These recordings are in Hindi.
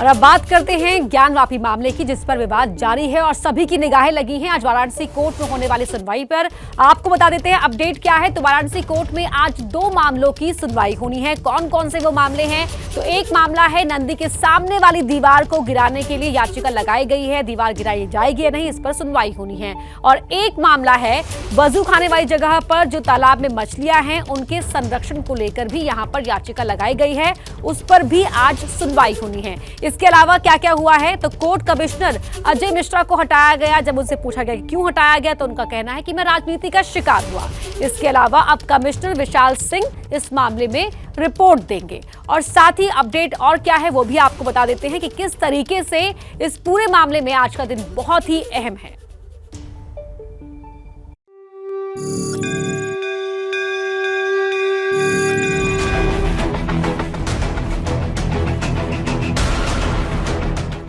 और अब बात करते हैं ज्ञानवापी मामले की, जिस पर विवाद जारी है और सभी की निगाहें लगी हैं आज वाराणसी कोर्ट में होने वाली सुनवाई पर। आपको बता देते हैं अपडेट क्या है। तो वाराणसी कोर्ट में आज 2 मामलों की सुनवाई होनी है। कौन कौन से वो मामले हैं? तो एक मामला है नंदी के सामने वाली दीवार को गिराने के लिए याचिका लगाई गई है, दीवार गिराई जाएगी या नहीं, इस पर सुनवाई होनी है। और एक मामला है वजू खाने वाली जगह पर जो तालाब में मछलियां हैं उनके संरक्षण को लेकर भी यहां पर याचिका लगाई गई है, उस पर भी आज सुनवाई होनी है। इसके अलावा क्या क्या हुआ है, तो कोर्ट कमिश्नर अजय मिश्रा को हटाया गया। जब उनसे पूछा गया कि क्यों हटाया गया, तो उनका कहना है कि मैं राजनीति का शिकार हुआ। इसके अलावा अब कमिश्नर विशाल सिंह इस मामले में रिपोर्ट देंगे। और साथ ही अपडेट और क्या है वो भी आपको बता देते हैं कि किस तरीके से इस पूरे मामले में आज का दिन बहुत ही अहम है।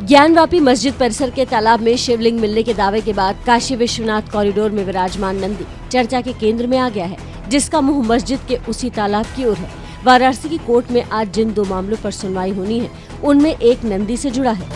ज्ञानवापी मस्जिद परिसर के तालाब में शिवलिंग मिलने के दावे के बाद काशी विश्वनाथ कॉरिडोर में विराजमान नंदी चर्चा के केंद्र में आ गया है, जिसका मुंह मस्जिद के उसी तालाब की ओर है। वाराणसी की कोर्ट में आज जिन 2 मामलों पर सुनवाई होनी है, उनमें एक नंदी से जुड़ा है।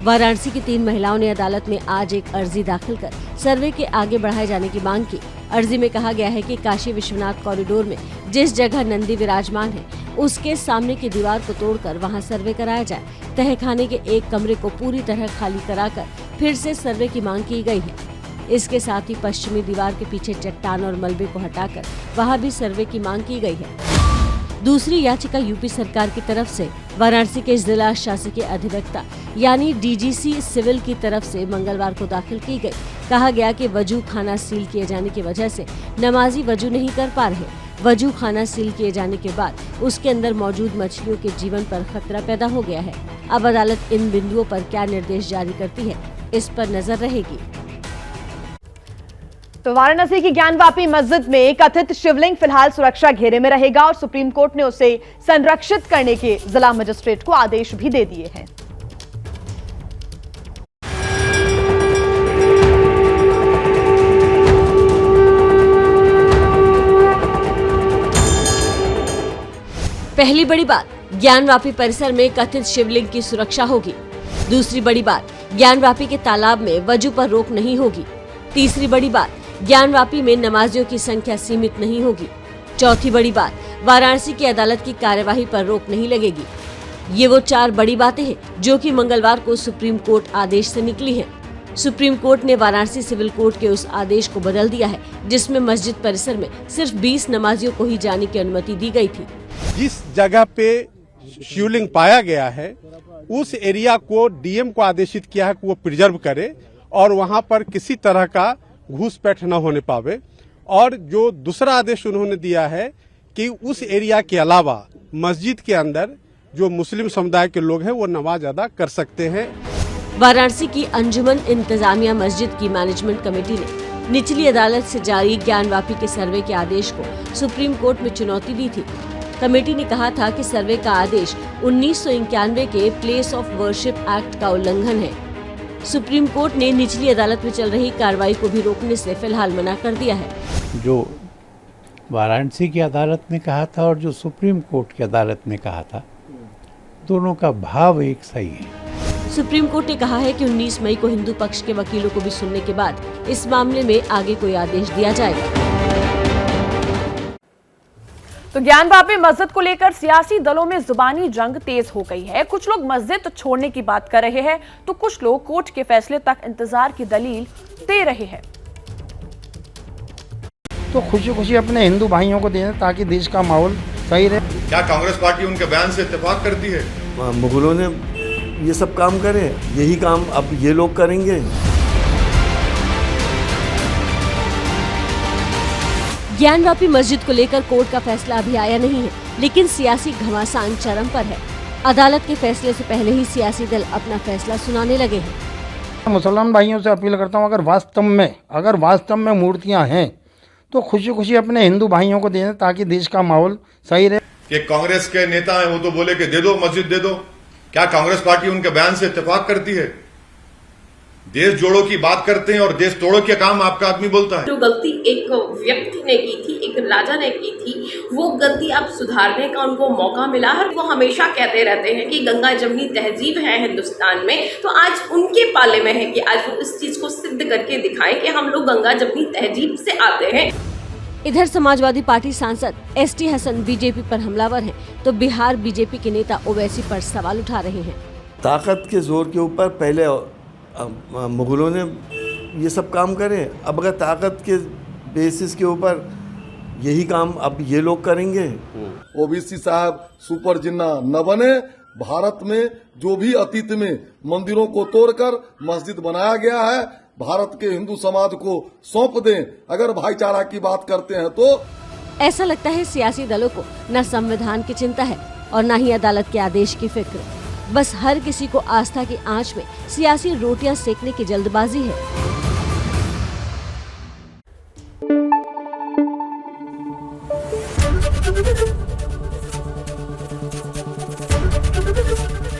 वाराणसी की 3 महिलाओं ने अदालत में आज एक अर्जी दाखिल कर सर्वे के आगे बढ़ाए जाने की मांग की। अर्जी में कहा गया है कि काशी विश्वनाथ कॉरिडोर में जिस जगह नंदी विराजमान है, उसके सामने की दीवार को तोड़कर वहां सर्वे कराया जाए। तहखाने के एक कमरे को पूरी तरह खाली कराकर फिर से सर्वे की मांग की गई है। इसके साथ ही पश्चिमी दीवार के पीछे चट्टान और मलबे को हटाकर वहां भी सर्वे की मांग की गई है। दूसरी याचिका यूपी सरकार की तरफ से वाराणसी के जिला शासकीय अधिवक्ता यानी डीजीसी सिविल की तरफ से मंगलवार को दाखिल की गई। कहा गया कि वजू खाना सील किए जाने की वजह से नमाजी वजू नहीं कर पा रहे। वजू खाना सील किए जाने के बाद उसके अंदर मौजूद मछलियों के जीवन पर खतरा पैदा हो गया है। अब अदालत इन बिंदुओं पर क्या निर्देश जारी करती है, इस पर नजर रहेगी। तो वाराणसी की ज्ञानवापी मस्जिद में कथित शिवलिंग फिलहाल सुरक्षा घेरे में रहेगा और सुप्रीम कोर्ट ने उसे संरक्षित करने के जिला मजिस्ट्रेट को आदेश भी दे दिए हैं। पहली बड़ी बात, ज्ञानवापी परिसर में कथित शिवलिंग की सुरक्षा होगी। दूसरी बड़ी बात, ज्ञानवापी के तालाब में वजू पर रोक नहीं होगी। तीसरी बड़ी बात, ज्ञानवापी में नमाजियों की संख्या सीमित नहीं होगी। चौथी बड़ी बात, वाराणसी की अदालत की कार्यवाही पर रोक नहीं लगेगी। ये वो 4 बड़ी बातें हैं जो कि मंगलवार को सुप्रीम कोर्ट आदेश से निकली हैं। सुप्रीम कोर्ट ने वाराणसी सिविल कोर्ट के उस आदेश को बदल दिया है, जिसमें मस्जिद परिसर में सिर्फ 20 नमाजियों को ही जाने की अनुमति दी गई थी। जिस जगह पे शिवलिंग पाया गया है, उस एरिया को डीएम को आदेशित किया है कि वो प्रिजर्व करे और वहां पर किसी तरह का घुसपैठ न होने पावे। और जो दूसरा आदेश उन्होंने दिया है कि उस एरिया के अलावा मस्जिद के अंदर जो मुस्लिम समुदाय के लोग हैं वो नमाज अदा कर सकते हैं। वाराणसी की अंजुमन इंतजामिया मस्जिद की मैनेजमेंट कमेटी ने निचली अदालत से जारी ज्ञानवापी के सर्वे के आदेश को सुप्रीम कोर्ट में चुनौती दी थी। कमेटी ने कहा था कि सर्वे का आदेश 1991 के प्लेस ऑफ वर्शिप एक्ट का उल्लंघन है। सुप्रीम कोर्ट ने निचली अदालत में चल रही कार्रवाई को भी रोकने से फिलहाल मना कर दिया है। जो वाराणसी की अदालत ने कहा था और जो सुप्रीम कोर्ट की अदालत ने कहा था, दोनों का भाव एक सही है। सुप्रीम कोर्ट ने कहा है कि 19 मई को हिंदू पक्ष के वकीलों को भी सुनने के बाद इस मामले में आगे कोई आदेश दिया जाएगा। तो ज्ञानवापी मस्जिद को लेकर सियासी दलों में जुबानी जंग तेज हो गई है। कुछ लोग मस्जिद छोड़ने की बात कर रहे हैं, तो कुछ लोग कोर्ट के फैसले तक इंतजार की दलील दे रहे हैं। तो खुशी खुशी अपने हिंदू भाइयों को दें ताकि देश का माहौल सही रहे। क्या कांग्रेस पार्टी उनके बयान से इत्तेफाक करती है? मुगलों ने ये सब काम करे, यही काम अब ये लोग करेंगे। ज्ञानवापी मस्जिद को लेकर कोर्ट का फैसला अभी आया नहीं है, लेकिन सियासी घमासान चरम पर है। अदालत के फैसले से पहले ही सियासी दल अपना फैसला सुनाने लगे हैं। मुसलमान भाइयों से अपील करता हूँ, अगर वास्तव में मूर्तियाँ हैं तो खुशी खुशी अपने हिंदू भाइयों को दें ताकि देश का माहौल सही रहे। कि कांग्रेस के नेता हैं वो तो बोले कि दे दो मस्जिद दे दो। क्या कांग्रेस पार्टी उनके बयान से इत्तेफाक करती है? देश जोड़ो की बात करते हैं और देश तोड़ो क्या काम आपका आदमी बोलता है। जो गलती एक व्यक्ति ने की थी, एक राजा ने की थी, वो गलती अब सुधारने का उनको मौका मिला है। वो हमेशा कहते रहते हैं कि गंगा जमनी तहजीब है हिंदुस्तान में, तो आज उनके पाले में है कि आज वो इस चीज को सिद्ध करके दिखाएं कि हम लोग गंगा जमनी तहजीब से आते हैं। इधर समाजवादी पार्टी सांसद एसटी हसन बीजेपी पर हमलावर हैं, तो बिहार बीजेपी के नेता ओवैसी पर सवाल उठा रहे हैं। ताकत के जोर के ऊपर पहले मुगलों ने ये सब काम करे, अब अगर ताकत के बेसिस के ऊपर यही काम अब ये लोग करेंगे। ओबीसी साहब सुपर जिन्ना न बने। भारत में जो भी अतीत में मंदिरों को तोड़कर मस्जिद बनाया गया है, भारत के हिंदू समाज को सौंप दें। अगर भाईचारा की बात करते हैं तो ऐसा लगता है सियासी दलों को न संविधान की चिंता है और न ही अदालत के आदेश की फिक्र। बस हर किसी को आस्था की आंच में सियासी रोटियां सेकने की जल्दबाजी है।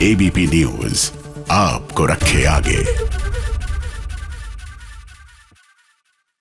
एबीपी न्यूज आपको रखे आगे।